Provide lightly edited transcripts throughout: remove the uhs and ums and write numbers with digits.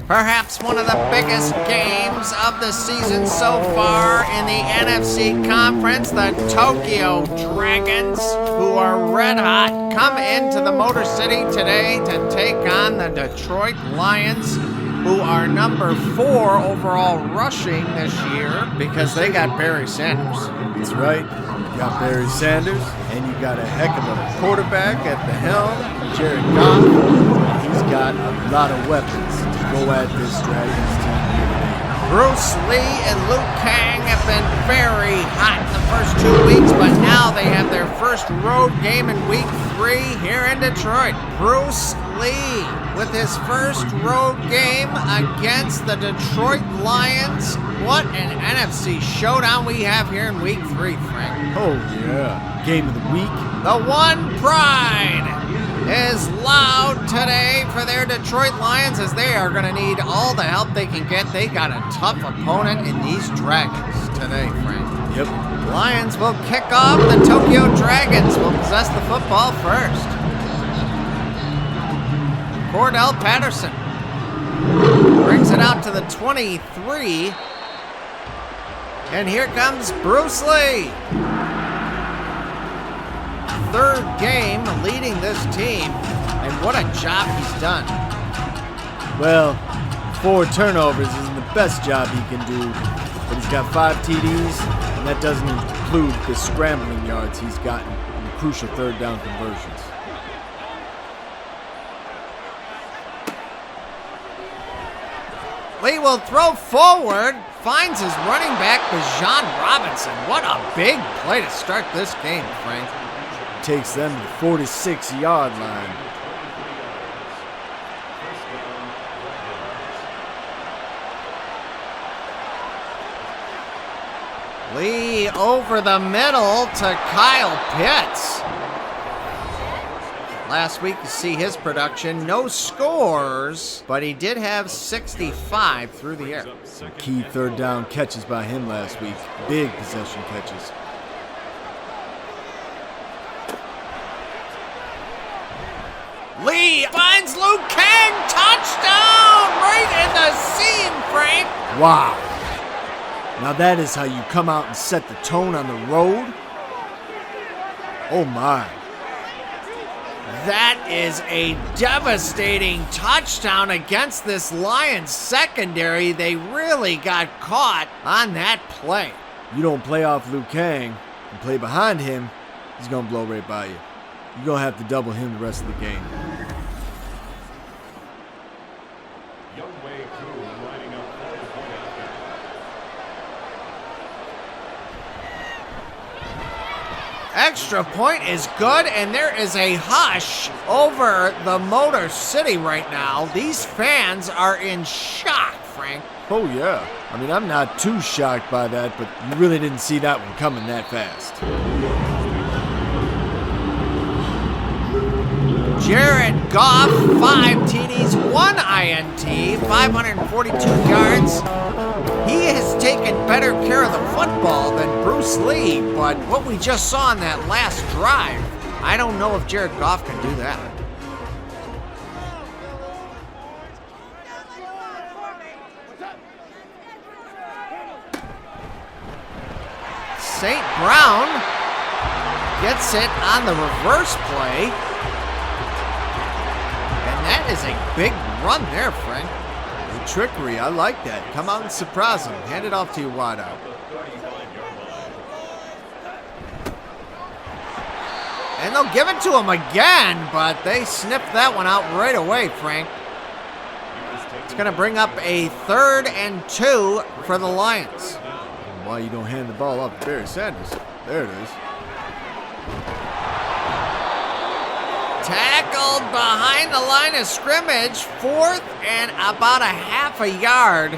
Perhaps one of the biggest games of the season so far in the NFC Conference. The Tokyo Dragons, who are red hot, come into the Motor City today to take on the Detroit Lions, who are number 4 overall rushing this year because they got Barry Sanders. That's right. You got Barry Sanders, and you got a heck of a quarterback at the helm, Jared Goff. He's got a lot of weapons to go at this Dragons team here today. Bruce Lee and Luke Kang have been very hot in the first 2 weeks, but now they have their first road game in week 3 here in Detroit. Bruce Lee with his first road game against the Detroit Lions. What an NFC showdown we have here in week 3, Frank. Oh, yeah. Game of the week. The One Pride is loud today for their Detroit Lions, as they are going to need all the help they can get. They got a tough opponent in these Dragons today, Frank. Yep. Lions will kick off. The Tokyo Dragons will possess the football first. Cordell Patterson brings it out to the 23. And here comes Bruce Lee. Third game leading this team, and what a job he's done. Well, 4 turnovers isn't the best job he can do, but he's got 5 TDs, and that doesn't include the scrambling yards he's gotten in the crucial third down conversions. Lee will throw forward, finds his running back, Bijan Robinson. What a big play to start this game, Frank. Takes them to the 46-yard line. Lee over the middle to Kyle Pitts. Last week to see his production, no scores, but he did have 65 through the air. Key third down catches by him last week. Big possession catches. Lee finds Luke Kang, touchdown, right in the seam, Frank. Wow. Now that is how you come out and set the tone on the road. Oh my. That is a devastating touchdown against this Lions secondary. They really got caught on that play. You don't play off Luke Kang and play behind him, he's going to blow right by you. You're going to have to double him the rest of the game. Extra point is good, and there is a hush over the Motor City right now. These fans are in shock, Frank. Oh, yeah. I mean, I'm not too shocked by that, but you really didn't see that one coming that fast. Jared Goff, 5 TDs, 1 INT, 542 yards. He has taken better care of the football than Bruce Lee, but what we just saw in that last drive, I don't know if Jared Goff can do that. St. Brown gets it on the reverse play. And that is a big run there, Frank. The trickery, I like that. Come out and surprise him. Hand it off to your wideout. And they'll give it to him again, but they sniffed that one out right away, Frank. It's going to bring up a 3rd and 2 for the Lions. Why you don't hand the ball off to Barry Sanders? There it is. Tackled behind the line of scrimmage, 4th and about a half a yard.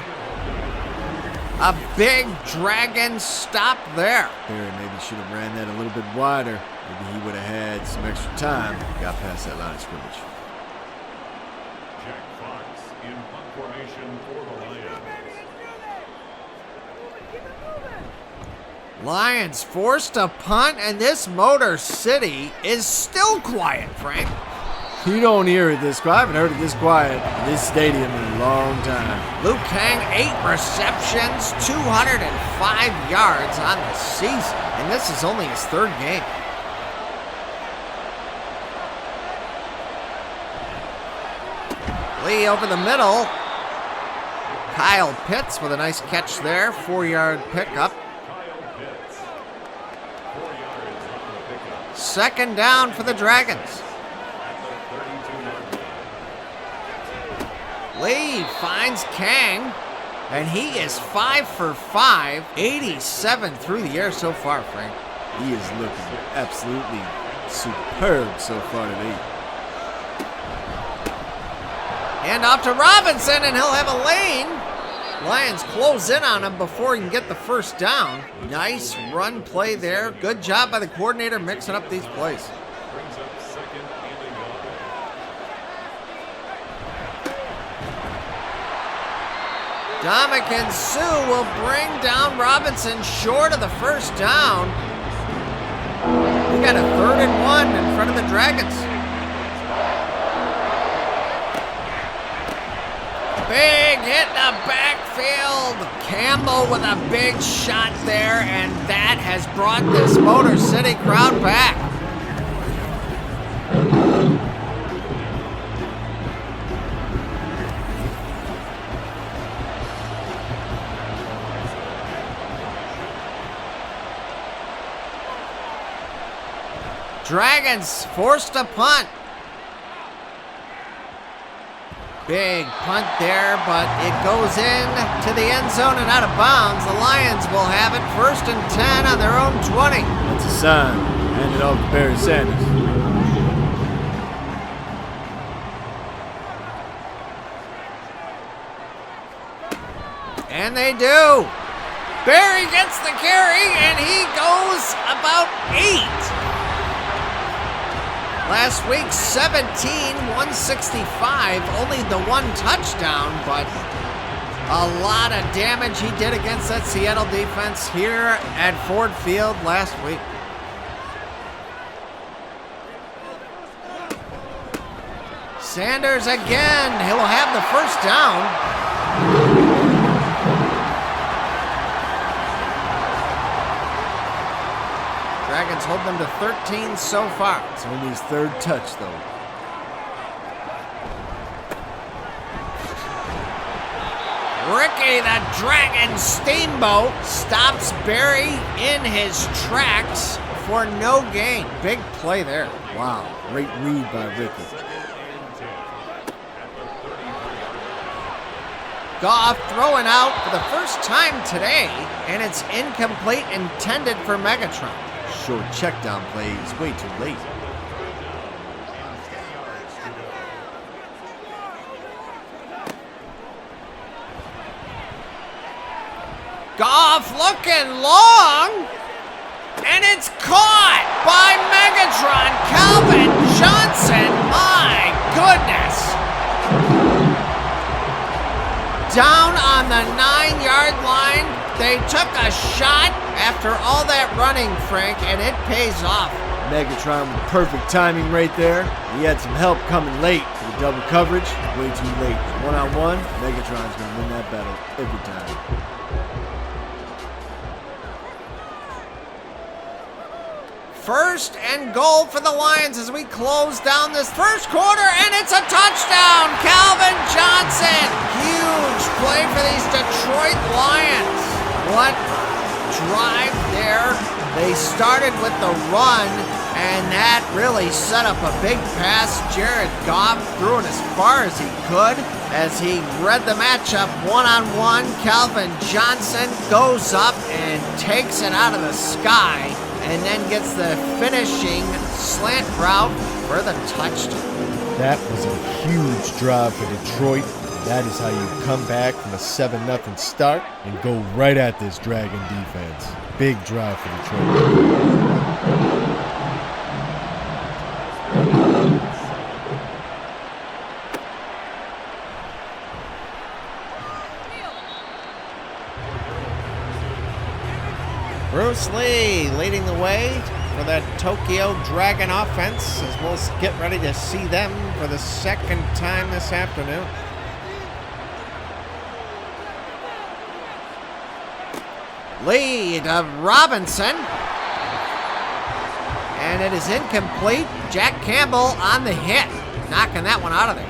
A big Dragon stop there. Barry maybe should have ran that a little bit wider. Maybe he would have had some extra time. Got past that line of scrimmage. Jack Fox in punt formation for the Lions. Lions forced a punt, and this Motor City is still quiet, Frank. You don't hear it this quiet. I haven't heard it this quiet in this stadium in a long time. Luke Kang, 8 receptions, 205 yards on the season. And this is only his 3rd game. Lee over the middle. Kyle Pitts with a nice catch there. 4-yard pickup. 2nd down for the Dragons. Lee finds Kang, and he is 5 for 5, 87 through the air so far, Frank. He is looking absolutely superb so far today. Hand off to Robinson, and he'll have a lane. Lions close in on him before he can get the 1st down. Nice run play there. Good job by the coordinator mixing up these plays. Dominican Sue will bring down Robinson short of the 1st down. We got a 3rd and 1 in front of the Dragons. Big hit in the backfield. Campbell with a big shot there, and that has brought this Motor City crowd back. Dragons forced a punt. Big punt there, but it goes in to the end zone and out of bounds. The Lions will have it 1st and 10 on their own 20. That's a sign. Hand it off to Barry Sanders. And they do. Barry gets the carry, and he goes about 8. Last week, 17, 165, only the 1 touchdown, but a lot of damage he did against that Seattle defense here at Ford Field last week. Sanders again, he'll have the 1st down. Dragons hold them to 13 so far. It's only his 3rd touch, though. Ricky the Dragon Steamboat stops Barry in his tracks for no gain. Big play there. Wow, great read by Ricky. Goff throwing out for the 1st time today, and it's incomplete, intended for Megatron. Short check down play is way too late. Goff looking long, and it's caught by Megatron. Calvin Johnson, my goodness. Down on the 9-yard line, they took a shot after all that running, Frank, and it pays off. Megatron with perfect timing right there. He had some help coming late for the double coverage. Way too late. 1-on-1, Megatron's going to win that battle every time. First and goal for the Lions as we close down this 1st quarter, and it's a touchdown. Calvin Johnson. Huge play for these Detroit Lions. What drive there. They started with the run, and that really set up a big pass. Jared Goff threw it as far as he could as he read the matchup 1-on-1. Calvin Johnson goes up and takes it out of the sky, and then gets the finishing slant route for the touchdown. That was a huge drive for Detroit. That is how you come back from a 7-0 start and go right at this Dragon defense. Big drive for Detroit. Bruce Lee leading the way for the Tokyo Dragon offense, as we'll get ready to see them for the second time this afternoon. Lead of Robinson. And it is incomplete. Jack Campbell on the hit, knocking that one out of there.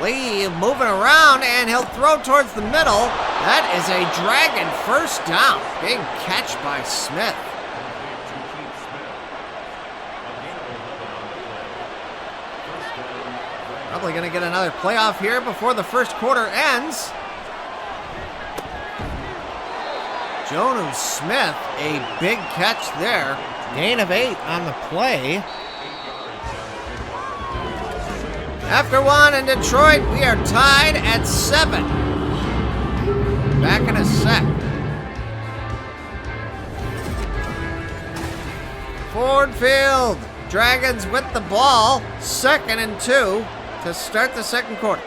Lee moving around, and he'll throw towards the middle. That is a Dragon first down. Big catch by Smith. Probably going to get another playoff here before the first quarter ends. Jonnu Smith, a big catch there. Gain of 8 on the play. After one in Detroit, we are tied at 7. Back in a sec. Ford Field. Dragons with the ball. 2nd and 2 to start the second quarter.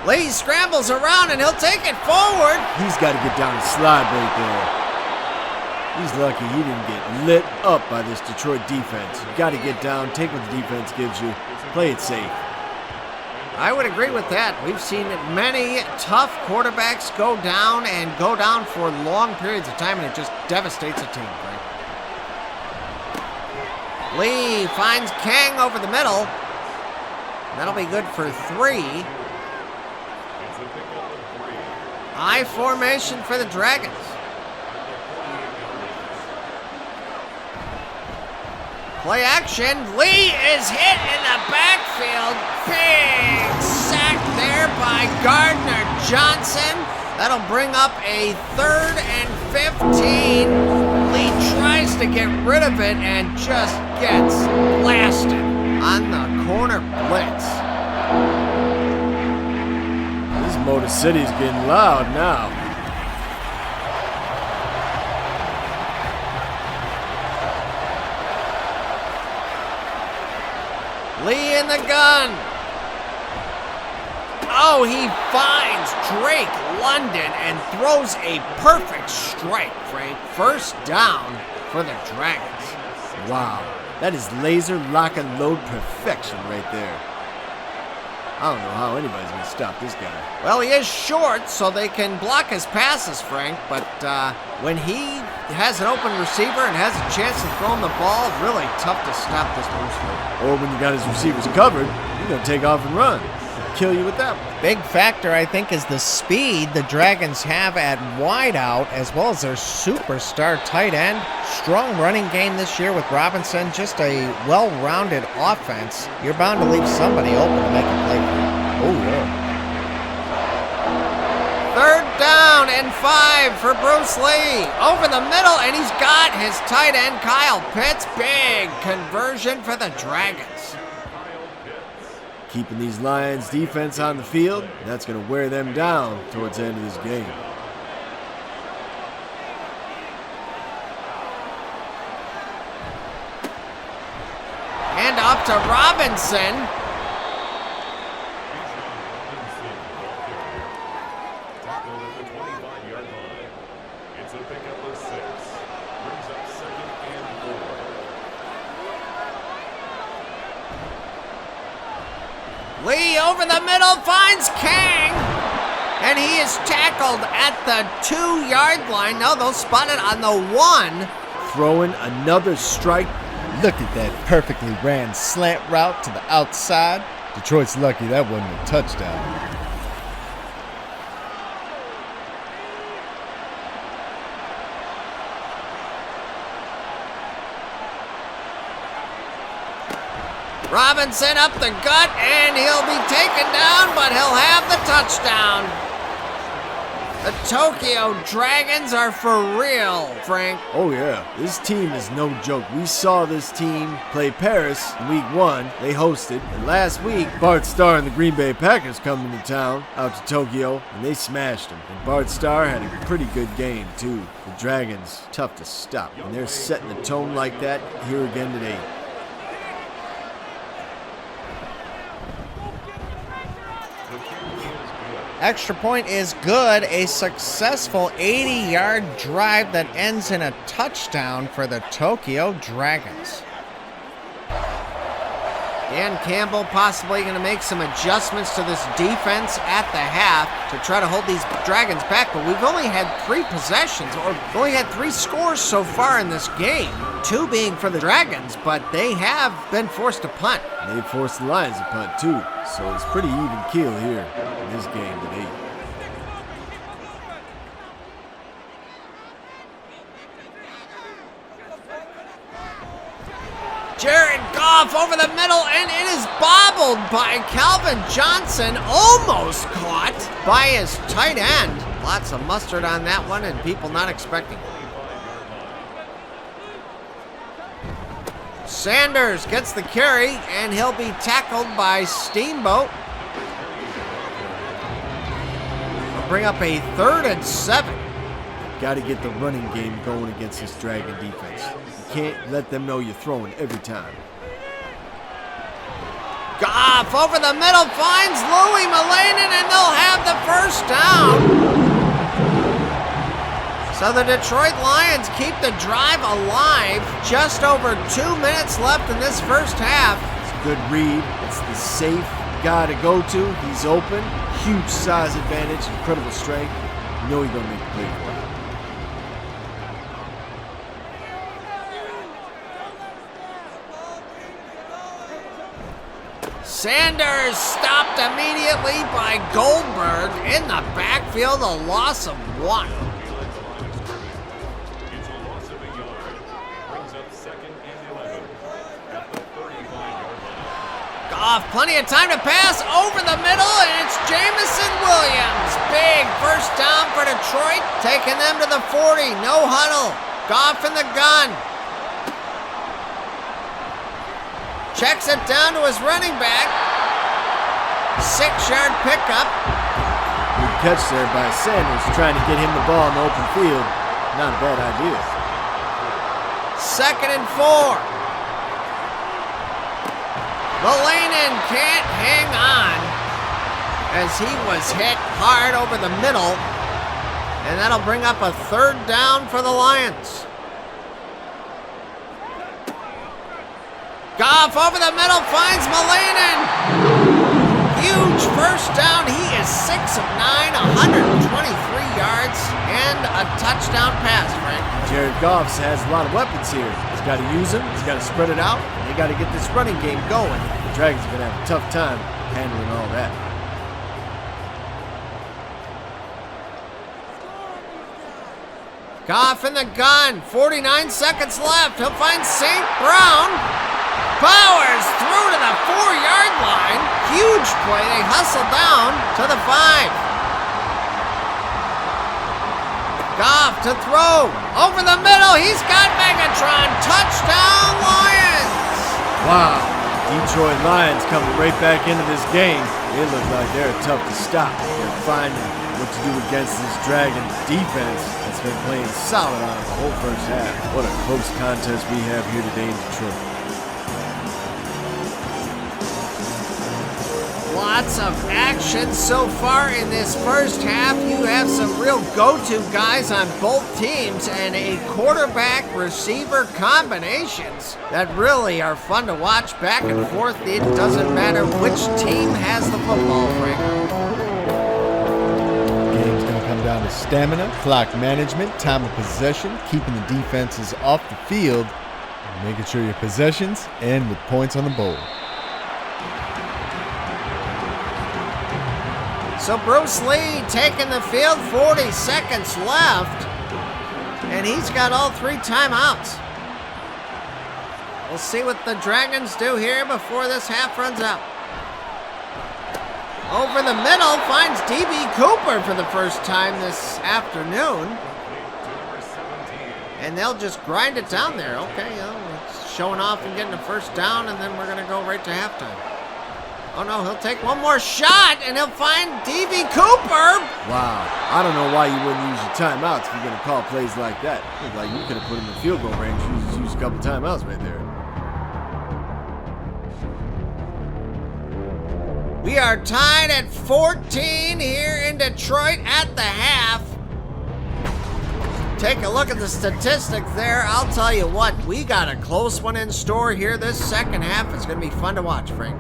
Lee scrambles around and he'll take it forward. He's got to get down and slide right there. He's lucky he didn't get lit up by this Detroit defense. You got to get down, take what the defense gives you, play it safe. I would agree with that. We've seen many tough quarterbacks go down for long periods of time, and it just devastates a team, right? Lee finds Kang over the middle. That'll be good for 3. I formation for the Dragons. Play action. Lee is hit in the backfield. Big sack there by Gardner Johnson. That'll bring up a 3rd and 15. Lee tries to get rid of it and just gets blasted on the corner blitz. This Motor City's getting loud now. Lee in the gun. Oh, he finds Drake London and throws a perfect strike, Frank. First down for the Dragons. Wow, that is laser lock and load perfection right there. I don't know how anybody's going to stop this guy. Well, he is short, so they can block his passes, Frank, but when he has an open receiver and has a chance to throw him the ball, really tough to stop this booster. Or when you got his receivers covered, you're going to take off and run. He'll kill you with that one. Big factor, I think, is the speed the Dragons have at wideout, as well as their superstar tight end. Strong running game this year with Robinson, just a well-rounded offense. You're bound to leave somebody open to make a play for you. Oh, yeah. 3rd down and 5 for Bruce Lee. Over the middle, and he's got his tight end, Kyle Pitts. Big conversion for the Dragons. Keeping these Lions defense on the field, that's going to wear them down towards the end of this game. And off to Robinson. It's a pickup of 6. Brings up 2nd and 4. Lee over the middle finds Kang. And he is tackled at the 2-yard line. No, they'll spot it on the 1. Throwing another strike. Look at that perfectly ran slant route to the outside. Detroit's lucky that wasn't a touchdown. Robinson up the gut, and he'll be taken down, but he'll have the touchdown. The Tokyo Dragons are for real, Frank. Oh yeah, this team is no joke. We saw this team play Paris in week 1. They hosted. And last week, Bart Starr and the Green Bay Packers come into town, out to Tokyo, and they smashed them. And Bart Starr had a pretty good game, too. The Dragons, tough to stop. And they're setting the tone like that here again today. Extra point is good. A successful 80-yard drive that ends in a touchdown for the Tokyo Dragons. Dan Campbell possibly going to make some adjustments to this defense at the half to try to hold these Dragons back, but we've only had 3 possessions, or we've only had 3 scores so far in this game. 2 being for the Dragons, but they have been forced to punt. They forced the Lions to punt too, so it's pretty even keel here in this game today. Jared Goff over the middle, and it is bobbled by Calvin Johnson, almost caught by his tight end. Lots of mustard on that one, and people not expecting it. Sanders gets the carry, and he'll be tackled by Steamboat. They'll bring up a 3rd and 7. Got to get the running game going against this Dragon defense. You can't let them know you're throwing every time. Goff over the middle finds Louis Malanen, and they'll have the first down. So the Detroit Lions keep the drive alive. Just over 2 minutes left in this first half. It's a good read. It's the safe guy to go to. He's open. Huge size advantage, incredible strength. You know he's going to make a play for it. Sanders stopped immediately by Goldberg in the backfield, a loss of 1. It's a loss of a yard. Brings up 2nd and 11 at the 35-yard line. Goff, plenty of time to pass over the middle, and it's Jamison Williams. Big first down for Detroit, taking them to the 40. No huddle. Goff in the gun. Checks it down to his running back. 6-yard pickup. Good catch there by Sanders, trying to get him the ball in the open field. Not a bad idea. 2nd and 4. Malanen can't hang on as he was hit hard over the middle. And that'll bring up a 3rd down for the Lions. Goff over the middle finds Malanen. Huge first down. He is 6 of 9, 123 yards, and a touchdown pass, Frank. Jared Goff has a lot of weapons here. He's got to use them. He's got to spread it out. They got to get this running game going. The Dragons are going to have a tough time handling all that. Goff in the gun. 49 seconds left. He'll find St. Brown. Powers through to the 4-yard line. Huge play. They hustle down to the 5. Goff to throw. Over the middle. He's got Megatron. Touchdown, Lions. Wow. Detroit Lions coming right back into this game. They look like they're tough to stop. They're finding what to do against this Dragon defense that's been playing solid on the whole first half. What a close contest we have here today in Detroit. Lots of action so far in this first half. You have some real go-to guys on both teams and a quarterback-receiver combinations that really are fun to watch back and forth. It doesn't matter which team has the football, Frank. Game's going to come down to stamina, clock management, time of possession, keeping the defenses off the field, and making sure your possessions end with points on the board. So Bruce Lee taking the field, 40 seconds left, and he's got all 3 timeouts. We'll see what the Dragons do here before this half runs out. Over the middle finds D.B. Cooper for the first time this afternoon. And they'll just grind it down there. Okay, it's showing off and getting a first down, and then we're going to go right to halftime. Oh no, he'll take one more shot, and he'll find D.B. Cooper. Wow. I don't know why you wouldn't use your timeouts if you're going to call plays like that. Looked like you could have put him in field goal range. You just used a couple timeouts right there. We are tied at 14 here in Detroit at the half. Take a look at the statistics there. I'll tell you what, we got a close one in store here. This second half is going to be fun to watch, Frank.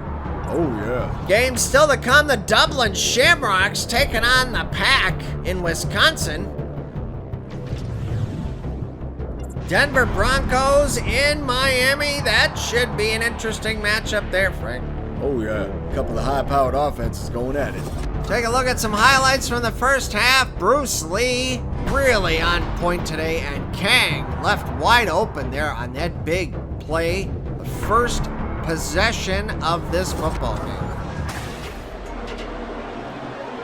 Oh, yeah. Games still to come. The Dublin Shamrocks taking on the Pack in Wisconsin. Denver Broncos in Miami. That should be an interesting matchup there, Frank. Oh, yeah. A couple of high-powered offenses going at it. Take a look at some highlights from the first half. Bruce Lee really on point today, and Kang left wide open there on that big play. The first possession of this football game.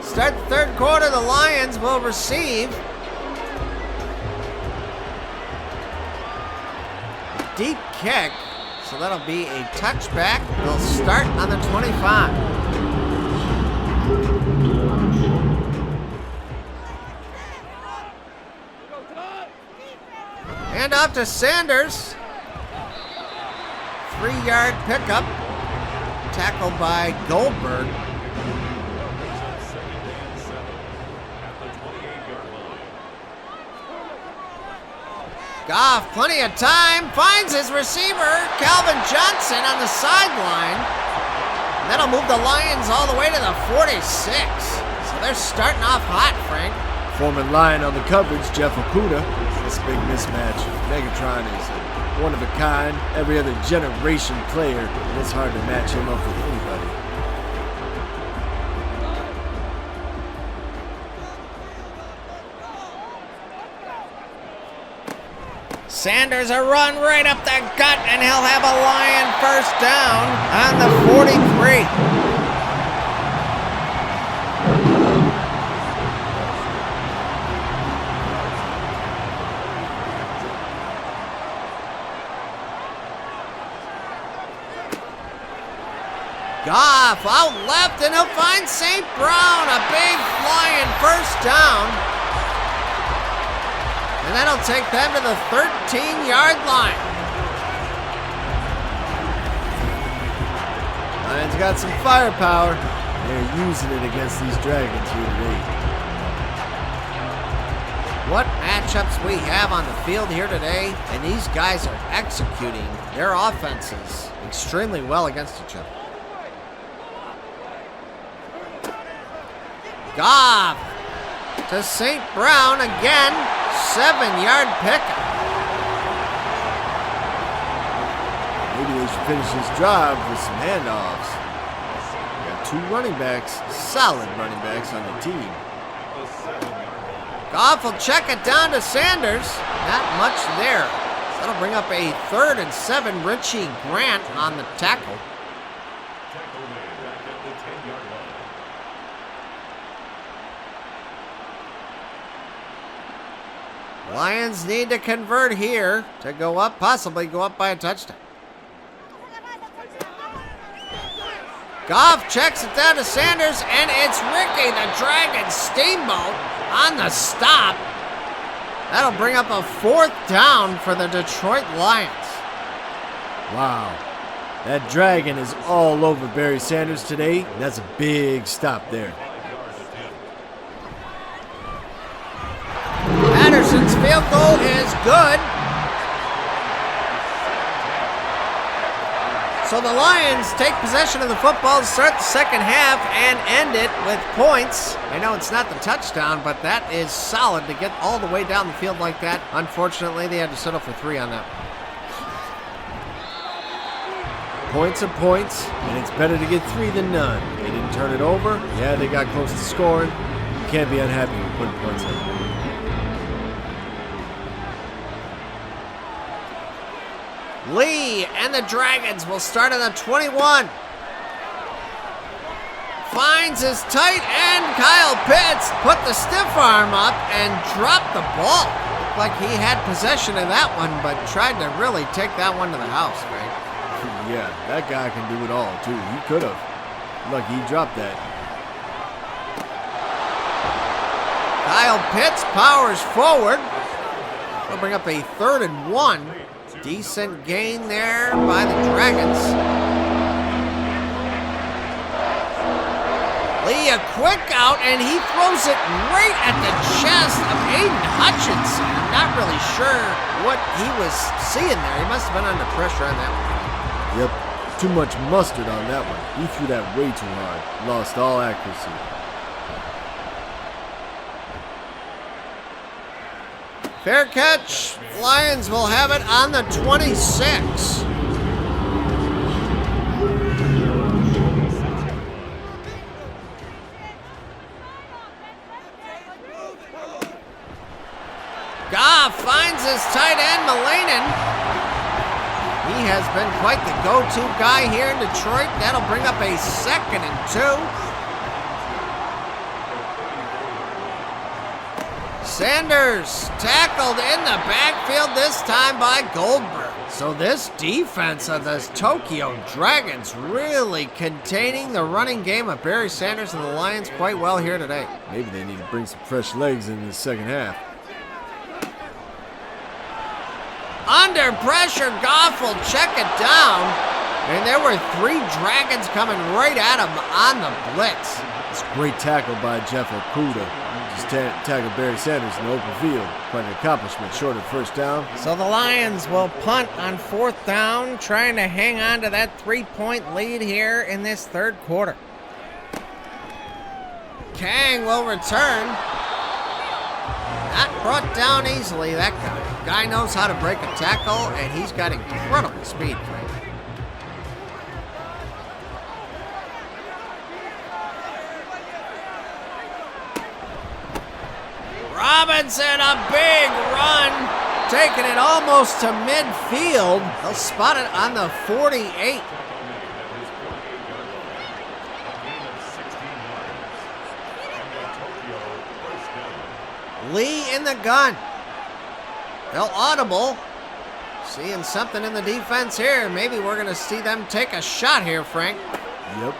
Start the third quarter, the Lions will receive. Deep kick, so that'll be a touchback. They'll start on the 25. Hand off to Sanders. 3-yard pickup. Tackled by Goldberg. Goff, plenty of time, finds his receiver, Calvin Johnson on the sideline. And that'll move the Lions all the way to the 46. So they're starting off hot, Frank. Forming line on the coverage, Jeff Okuda. This big mismatch. Megatron is a one-of-a-kind, every other generation player, and it's hard to match him up with anybody. Sanders a run right up the gut, and he'll have a Lion first down on the 43. Goff out left, and he'll find St. Brown, a big Lion first down. And that'll take them to the 13-yard line. Lions got some firepower. They're using it against these Dragons here today. What matchups we have on the field here today, and these guys are executing their offenses extremely well against each other. Goff to St. Brown again, 7-yard pickup. Maybe they should finish this drive with some handoffs. Got two running backs, solid running backs on the team. Goff will check it down to Sanders. Not much there. That'll bring up a 3rd and 7. Richie Grant on the tackle. Lions need to convert here to go up, possibly go up by a touchdown. Goff checks it down to Sanders, and it's Ricky the Dragon Steamboat on the stop. That'll bring up a 4th down for the Detroit Lions. Wow. That Dragon is all over Barry Sanders today, and that's a big stop there. Patterson's field goal is good. So the Lions take possession of the football to start the second half and end it with points. I know it's not the touchdown, but that is solid to get all the way down the field like that. Unfortunately, they had to settle for 3 on that. Points are points, and it's better to get 3 than none. They didn't turn it over. Yeah, they got close to scoring. You can't be unhappy with putting points in. Lee and the Dragons will start on the 21. Finds his tight end, Kyle Pitts, put the stiff arm up and dropped the ball. Looked like he had possession of that one, but tried to really take that one to the house, right? Yeah, that guy can do it all, too. He could have. Lucky he dropped that. Kyle Pitts powers forward. He'll bring up a 3rd and 1. Decent gain there by the Dragons. Lee a quick out, and he throws it right at the chest of Aiden Hutchinson. I'm not really sure what he was seeing there. He must have been under pressure on that one. Yep, too much mustard on that one. He threw that way too hard. Lost all accuracy. Fair catch. Lions will have it on the 26. Goff finds his tight end, Mullane. He has been quite the go-to guy here in Detroit. That'll bring up a 2nd and 2. Sanders tackled in the backfield, this time by Goldberg. So this defense of the Tokyo Dragons really containing the running game of Barry Sanders and the Lions quite well here today. Maybe they need to bring some fresh legs in the second half. Under pressure, Goff will check it down. And there were 3 Dragons coming right at him on the blitz. It's a great tackle by Jeff Okuda. Just tackled Barry Sanders in the open field. Quite an accomplishment, short of first down. So the Lions will punt on 4th down, trying to hang on to that 3-point lead here in this 3rd quarter. Kang will return. Not brought down easily, that guy. Guy knows how to break a tackle, and he's got incredible speed, Frank. Robinson, a big run, taking it almost to midfield. They'll spot it on the 48. Lee in the gun. They'll audible. Seeing something in the defense here. Maybe we're going to see them take a shot here, Frank. Yep.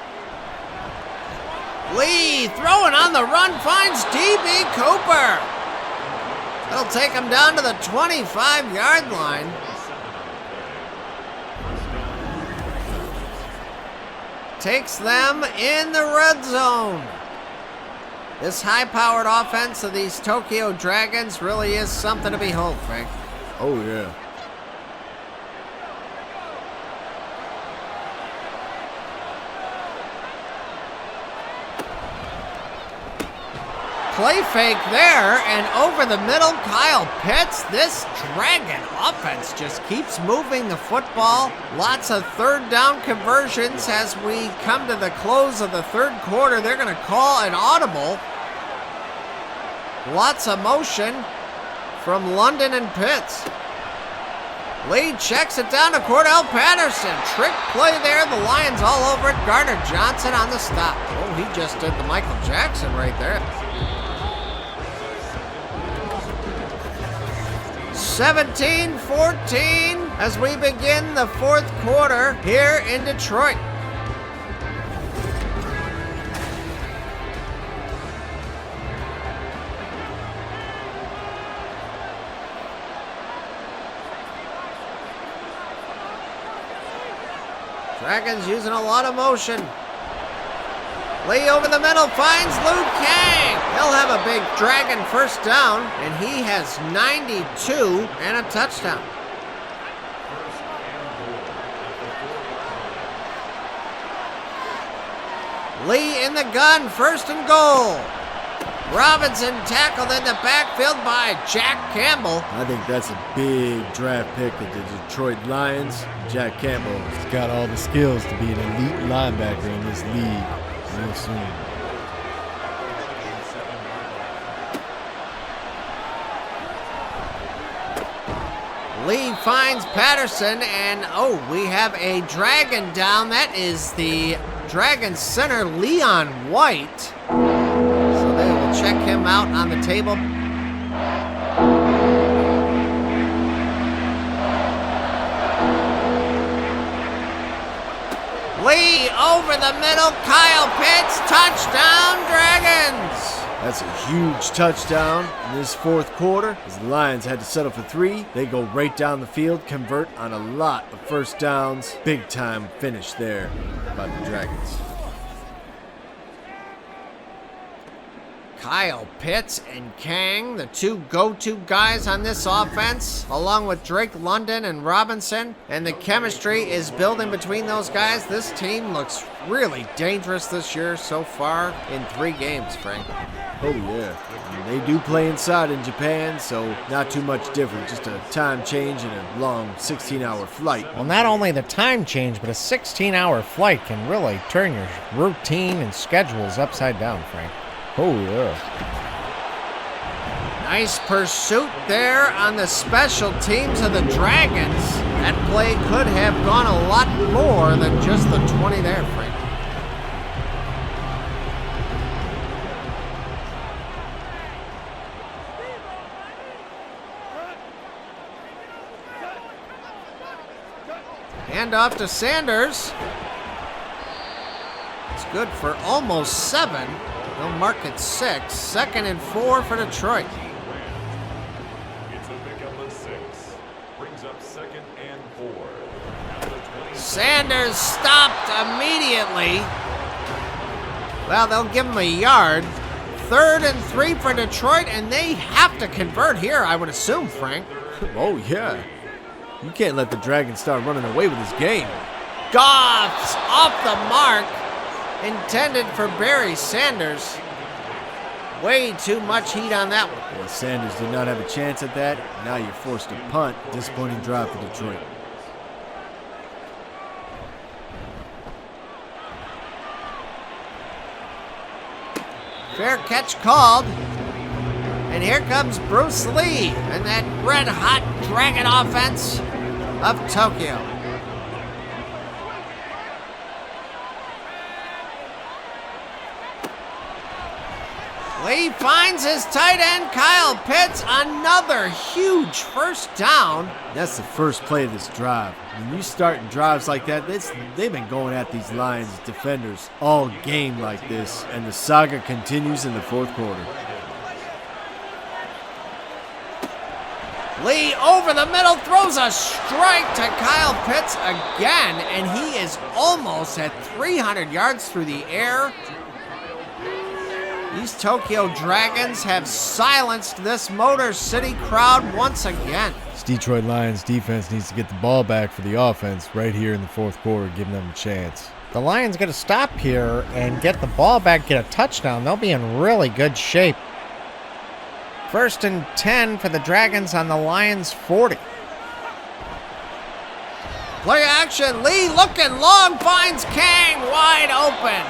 Lee throwing on the run finds D.B. Cooper. That'll take him down to the 25-yard line. Takes them in the red zone. This high-powered offense of these Tokyo Dragons really is something to behold, Frank. Oh, yeah. Play fake there, and over the middle, Kyle Pitts. This Dragon offense just keeps moving the football. Lots of 3rd down conversions as we come to the close of the 3rd quarter. They're going to call an audible. Lots of motion from London and Pitts. Lee checks it down to Cordell Patterson. Trick play there. The Lions all over it. Gardner Johnson on the stop. Oh, he just did the Michael Jackson right there. 17-14 as we begin the 4th quarter here in Detroit. Dragons using a lot of motion. Lee over the middle finds Luke Kang. He'll have a big Dragon first down, and he has 92 and a touchdown. Lee in the gun, 1st and goal. Robinson tackled in the backfield by Jack Campbell. I think that's a big draft pick of the Detroit Lions. Jack Campbell. He's got all the skills to be an elite linebacker in this league real soon. Lee finds Patterson, and we have a Dragon down. That is the Dragon center, Leon White. So they will check him out on the table. Lee over the middle, Kyle Pitts, touchdown Dragons! That's a huge touchdown in this 4th quarter. As the Lions had to settle for 3, they go right down the field, convert on a lot of first downs. Big time finish there by the Dragons. Kyle Pitts and Kang, the two go-to guys on this offense, along with Drake London and Robinson, and the chemistry is building between those guys. This team looks really dangerous this year so far in 3 games, Frank. Oh, yeah. They do play inside in Japan, so not too much different. Just a time change and a long 16-hour flight. Well, not only the time change, but a 16-hour flight can really turn your routine and schedules upside down, Frank. Oh, yeah. Nice pursuit there on the special teams of the Dragons. That play could have gone a lot more than just the 20 there, Frank. Hand off to Sanders. It's good for almost 7. They'll mark it 6. 2nd and 4 for Detroit. It's a pickup of 6. Brings up 2nd and 4. At the 20. Sanders stopped immediately. Well, they'll give him a yard. 3rd and 3 for Detroit, and they have to convert here, I would assume, Frank. Oh, yeah. You can't let the Dragons start running away with this game. Goff's off the mark. Intended for Barry Sanders. Way too much heat on that one. Well, Sanders did not have a chance at that. Now you're forced to punt. Disappointing drive for Detroit. Fair catch called. And here comes Bruce Lee and that red-hot Dragon offense of Tokyo. Lee finds his tight end, Kyle Pitts. Another huge first down. That's the first play of this drive. When you start drives like that, they've been going at these Lions defenders all game like this, and the saga continues in the 4th quarter. Lee over the middle throws a strike to Kyle Pitts again, and he is almost at 300 yards through the air. These Tokyo Dragons have silenced this Motor City crowd once again. This Detroit Lions defense needs to get the ball back for the offense right here in the 4th quarter, giving them a chance. The Lions got to stop here and get the ball back, get a touchdown. They'll be in really good shape. 1st and 10 for the Dragons on the Lions' 40. Play action. Lee looking long, finds Kang wide open.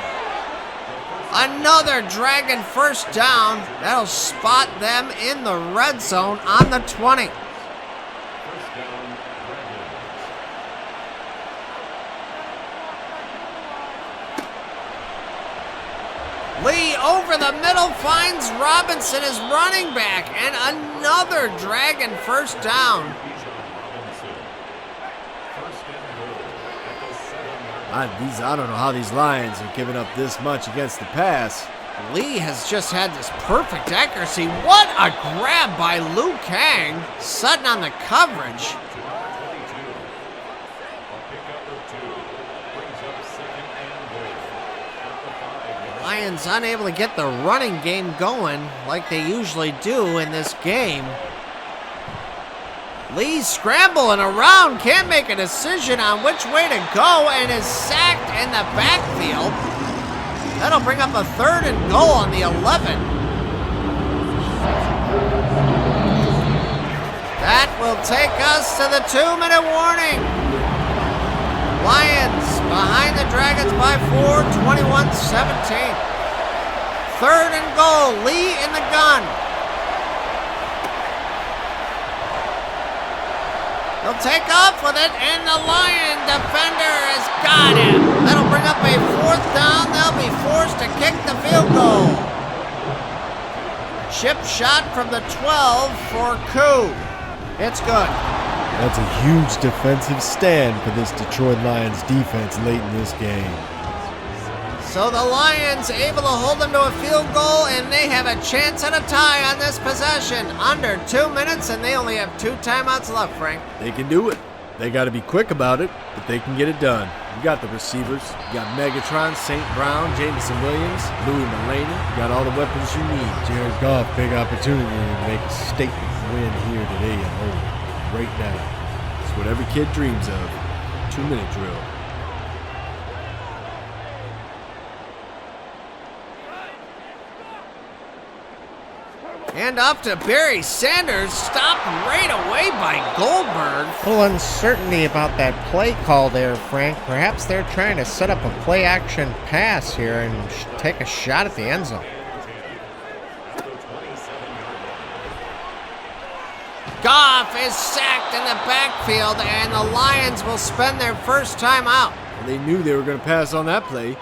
Another Dragon first down. That'll spot them in the red zone on the 20. First down, Dragons. Lee over the middle finds Robinson as running back, and another Dragon first down. Robinson. First and goal at the 7-yard line. I don't know how these Lions are giving up this much against the pass. Lee has just had this perfect accuracy. What a grab by Liu Kang, Sutton on the coverage. To the 22. A pickup of 2. Brings up 2nd and goal at the 5-yard line. Lions unable to get the running game going like they usually do in this game. Lee scrambling around, can't make a decision on which way to go, and is sacked in the backfield. That'll bring up a 3rd and goal on the 11. That will take us to the 2-minute warning. Lions behind the Dragons by 4, 21-17. 3rd and goal, Lee in the gun. He'll take off with it, and the Lion defender has got him. That'll bring up a 4th down. They'll be forced to kick the field goal. Chip shot from the 12 for Koo. It's good. That's a huge defensive stand for this Detroit Lions defense late in this game. So the Lions able to hold them to a field goal, and they have a chance at a tie on this possession. Under 2 minutes, and they only have 2 timeouts left, Frank. They can do it. They got to be quick about it, but they can get it done. You got the receivers. You got Megatron, St. Brown, Jameson Williams, Louis Mulaney. You got all the weapons you need. Jared Goff, big opportunity to make a statement win here today at home. Right now. It's what every kid dreams of. 2-minute drill. And off to Barry Sanders, stopped right away by Goldberg. A little uncertainty about that play call there, Frank. Perhaps they're trying to set up a play-action pass here and take a shot at the end zone. Goff is sacked in the backfield, and the Lions will spend their first time out. They knew they were going to pass on that play.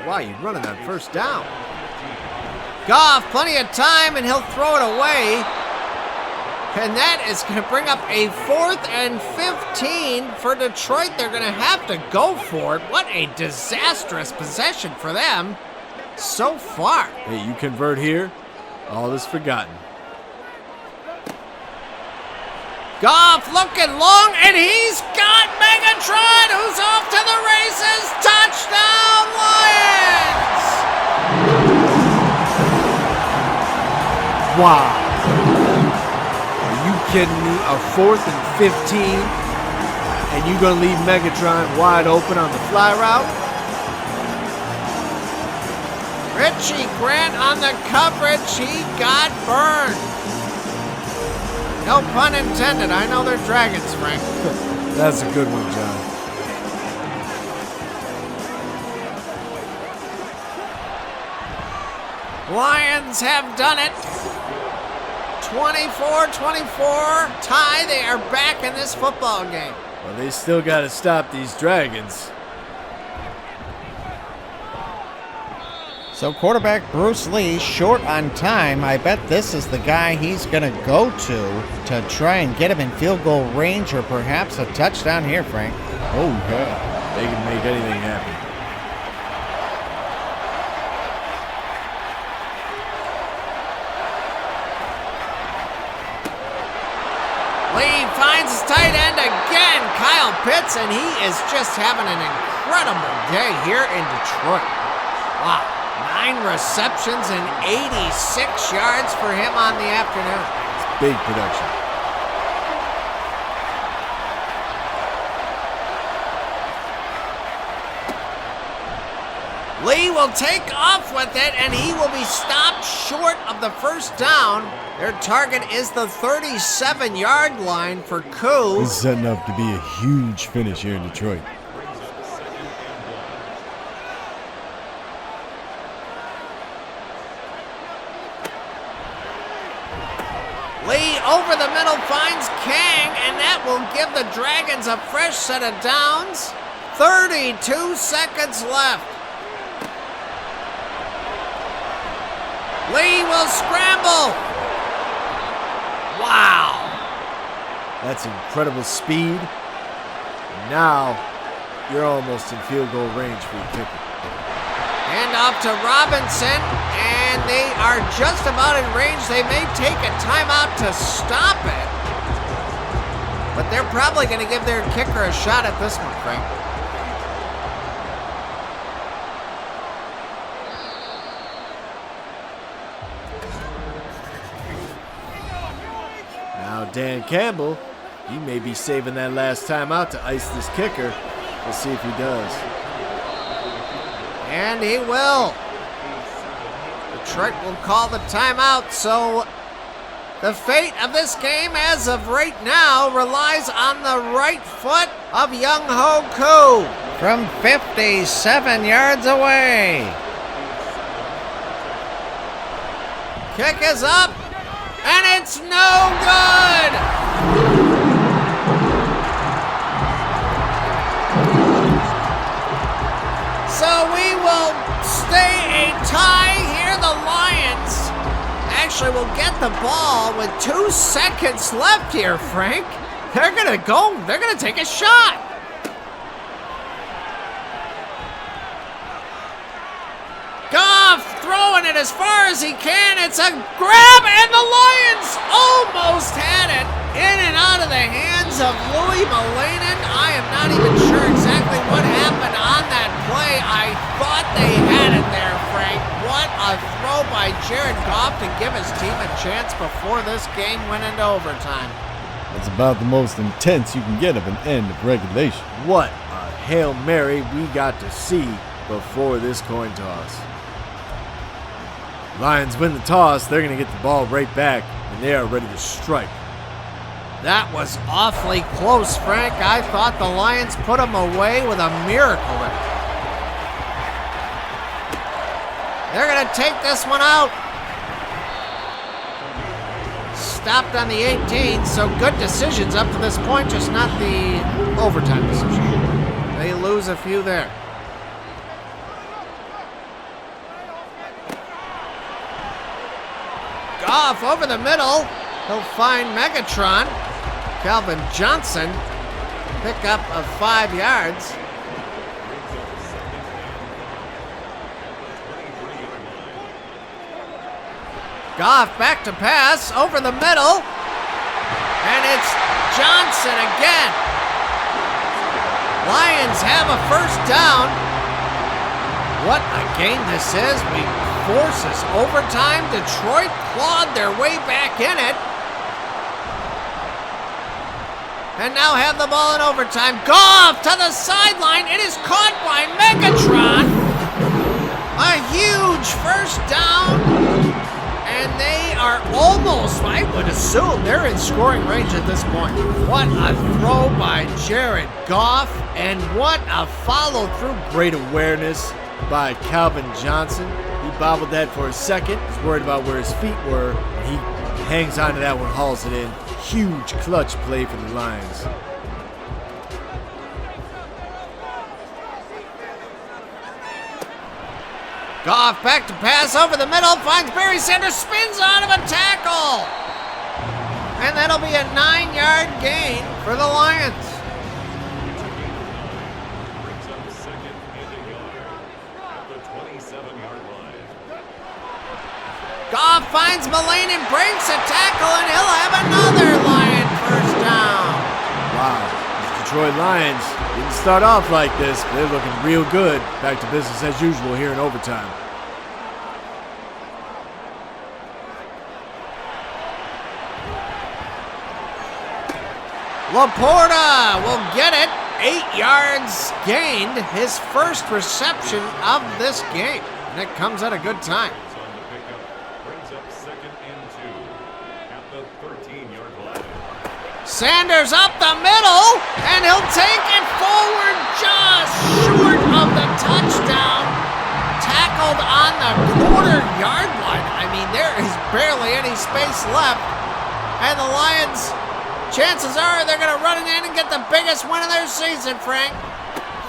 Why are you running that first down? Goff, plenty of time, and he'll throw it away. And that is going to bring up a 4th and 15 for Detroit. They're going to have to go for it. What a disastrous possession for them so far. Hey, you convert here, all is forgotten. Goff looking long, and he's got Megatron, who's off to the races. Touchdown, Lions! Wow. Are you kidding me? A 4th and 15, and you're going to leave Megatron wide open on the fly route? Richie Grant on the coverage. He got burned. No pun intended. I know they're dragons, Frank. That's a good one, John. Lions have done it. 24-24 tie. They are back in this football game. Well, they still got to stop these dragons. So quarterback Bruce Lee, short on time. I bet this is the guy he's going to go to try and get him in field goal range or perhaps a touchdown here, Frank. Oh, yeah. They can make anything happen. Lee finds his tight end again, Kyle Pitts, and he is just having an incredible day here in Detroit. Wow, 9 receptions and 86 yards for him on the afternoon. It's big production. Lee will take off with it, and he will be stopped short of the first down. Their target is the 37-yard line for Koo. This is setting up to be a huge finish here in Detroit. Lee over the middle finds Kang, and that will give the Dragons a fresh set of downs. 32 seconds left. Lee will scramble. Wow. That's incredible speed. Now you're almost in field goal range for your kicker. Hand off to Robinson, and they are just about in range. They may take a timeout to stop it, but they're probably going to give their kicker a shot at this one, Frank. Now Dan Campbell, he may be saving that last timeout to ice this kicker. We'll see if he does. And he will. Detroit will call the timeout, so the fate of this game as of right now relies on the right foot of Young Ho Koo. From 57 yards away. Kick is up, and it's no good. So we will stay a tie here. The Lions actually will get the ball with 2 seconds left here, Frank. They're going to go. They're going to take a shot. Goff throwing it as far as he can. It's a grab, and the Lions almost had it in and out of the hands of Louis Malainen. I am not even sure exactly what happened on that play. I thought they had it there, Frank. What a throw by Jared Goff to give his team a chance before this game went into overtime. That's about the most intense you can get of an end of regulation. What a Hail Mary we got to see before this coin toss. Lions win the toss, they're going to get the ball right back, and they are ready to strike. That was awfully close, Frank. I thought the Lions put them away with a miracle there. They're going to take this one out. Stopped on the 18, so good decisions up to this point, just not the overtime decision. They lose a few there. Goff over the middle. He'll find Megatron. Calvin Johnson, pick up of 5 yards. Goff back to pass over the middle. And it's Johnson again. Lions have a first down. What a game this is. We force this overtime. Detroit clawed their way back in it. And now have the ball in overtime. Goff to the sideline. It is caught by Megatron. A huge first down. And they are almost, I would assume, they're in scoring range at this point. What a throw by Jared Goff. And what a follow through. Great awareness by Calvin Johnson. He bobbled that for a second. He's worried about where his feet were. And he hangs on to that one, hauls it in. Huge clutch play for the Lions. Goff back to pass over the middle, finds Barry Sanders, spins out of a tackle. And that'll be a 9-yard gain for the Lions. Brings up second and a yard at the 27-yard line. Goff finds Mullane and breaks a tackle, and he'll have another Lion first down. Wow, the Detroit Lions didn't start off like this. They're looking real good. Back to business as usual here in overtime. Laporta will get it. 8 yards gained. His first reception of this game. And it comes at a good time. On the pickup, brings up second and 2 at the 13-yard line. Sanders up the middle, and he'll take it forward just short of the touchdown. Tackled on the quarter-yard line. I mean, there is barely any space left. And the Lions, chances are they're going to run it in and get the biggest win of their season, Frank.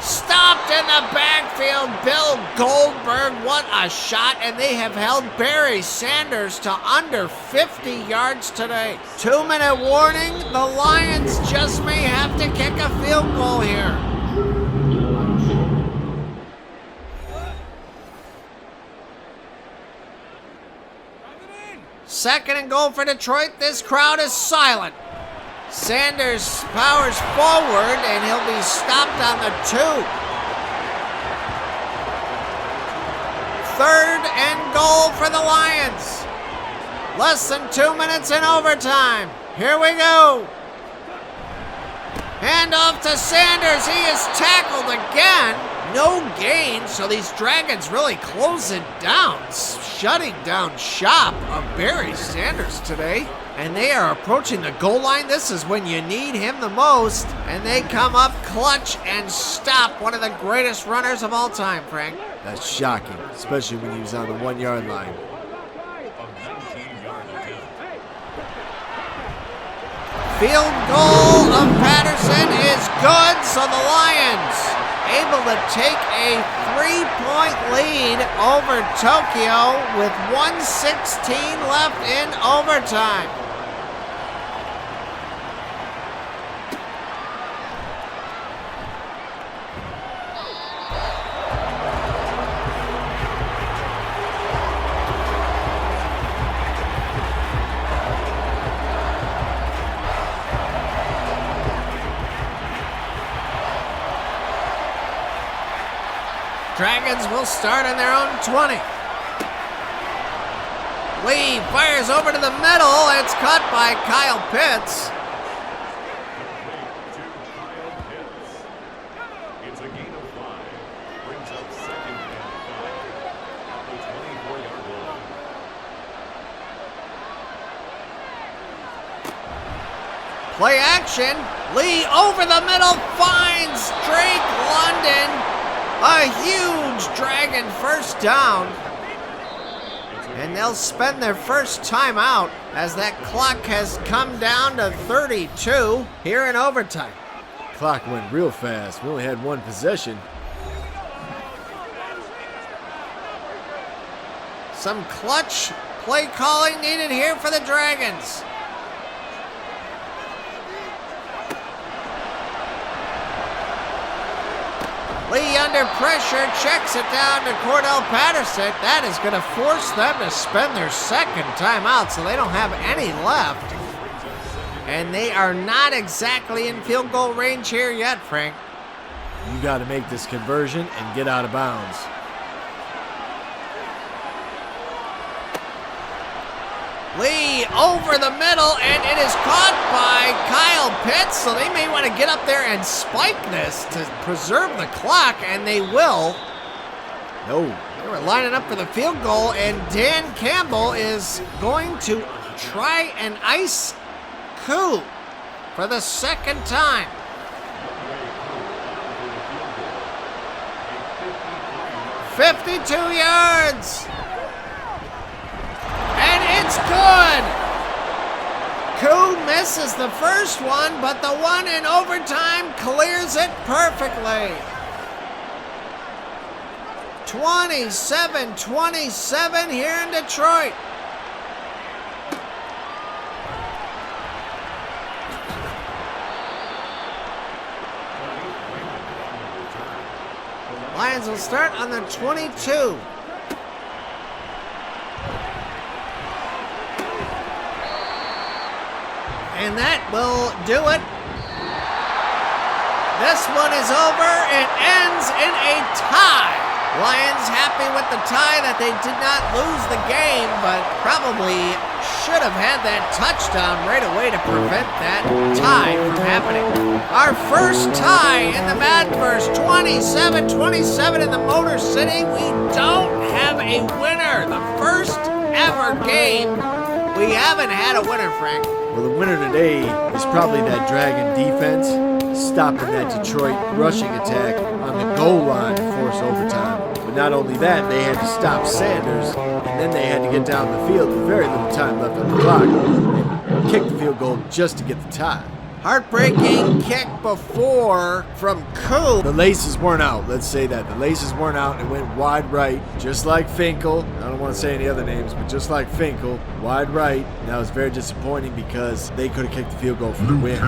Stopped in the backfield, Bill Goldberg. What a shot, and they have held Barry Sanders to under 50 yards today. 2-minute warning. The Lions just may have to kick a field goal here. Second and goal for Detroit. This crowd is silent. Sanders powers forward, and he'll be stopped on the 2. Third and goal for the Lions. Less than 2 minutes in overtime. Here we go. Hand off to Sanders. He is tackled again. No gain, so these Dragons really close it down, shutting down shop of Barry Sanders today. And they are approaching the goal line. This is when you need him the most. And they come up clutch and stop one of the greatest runners of all time, Frank. That's shocking, especially when he was on the 1-yard line. A 19-yard attempt. Field goal of Patterson is good, so the Lions able to take a 3-point lead over Tokyo with 1:16 left in overtime. Dragons will start on their own 20. Lee fires over to the middle. It's caught by Kyle Pitts. To Kyle Pitts. It's a gain of 5. Brings up second and 5. At the 24-yard line. Play action. Lee over the middle finds Drake London. A huge Dragon first down. And they'll spend their first timeout as that clock has come down to 32 here in overtime. Clock went real fast. We only had one possession. Some clutch play calling needed here for the Dragons. Lee under pressure, checks it down to Cordell Patterson. That is going to force them to spend their second timeout, so they don't have any left. And they are not exactly in field goal range here yet, Frank. You got to make this conversion and get out of bounds. Lee over the middle, and it is caught by Kyle Pitts, so they may want to get up there and spike this to preserve the clock, and they will. No. They were lining up for the field goal, and Dan Campbell is going to try an ice coup for the second time. 52 yards. And it's good. Koo misses the first one, but the one in overtime clears it perfectly. 27-27 here in Detroit. Lions will start on the 22. And that will do it. This one is over. It ends in a tie. Lions happy with the tie that they did not lose the game, but probably should have had that touchdown right away to prevent that tie from happening. Our first tie in the Maddenverse, 27-27 in the Motor City. We don't have a winner. The first ever game. We haven't had a winner, Frank. Well, the winner today is probably that Dragon defense stopping that Detroit rushing attack on the goal line to force overtime. But not only that, they had to stop Sanders, and then they had to get down the field with very little time left on the clock and kick the field goal just to get the tie. Heartbreaking kick before from Koo. The laces weren't out. Let's say that. The laces weren't out and went wide right, just like Finkel. I don't want to say any other names, but just like Finkel, wide right. And that was very disappointing because they could have kicked the field goal for the win. If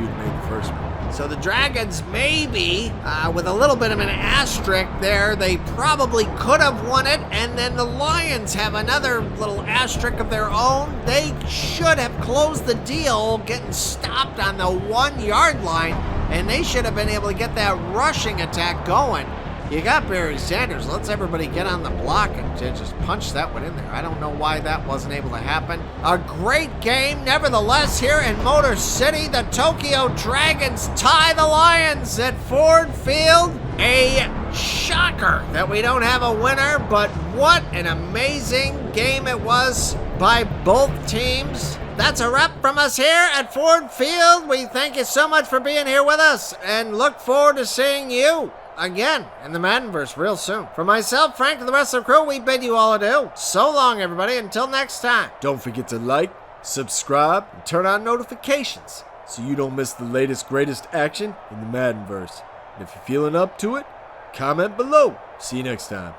you'd made the first one. So the Dragons maybe, with a little bit of an asterisk there, they probably could have won it, and then the Lions have another little asterisk of their own. They should have closed the deal getting stopped on the 1 yard line, and they should have been able to get that rushing attack going. You got Barry Sanders. Let's everybody get on the block and just punch that one in there. I don't know why that wasn't able to happen. A great game, nevertheless, here in Motor City. The Tokyo Dragons tie the Lions at Ford Field. A shocker that we don't have a winner, but what an amazing game it was by both teams. That's a wrap from us here at Ford Field. We thank you so much for being here with us and look forward to seeing you again in the Maddenverse real soon. For myself, Frank, and the rest of the crew, we bid you all adieu. So long, everybody. Until next time. Don't forget to like, subscribe, and turn on notifications so you don't miss the latest, greatest action in the Maddenverse. And if you're feeling up to it, comment below. See you next time.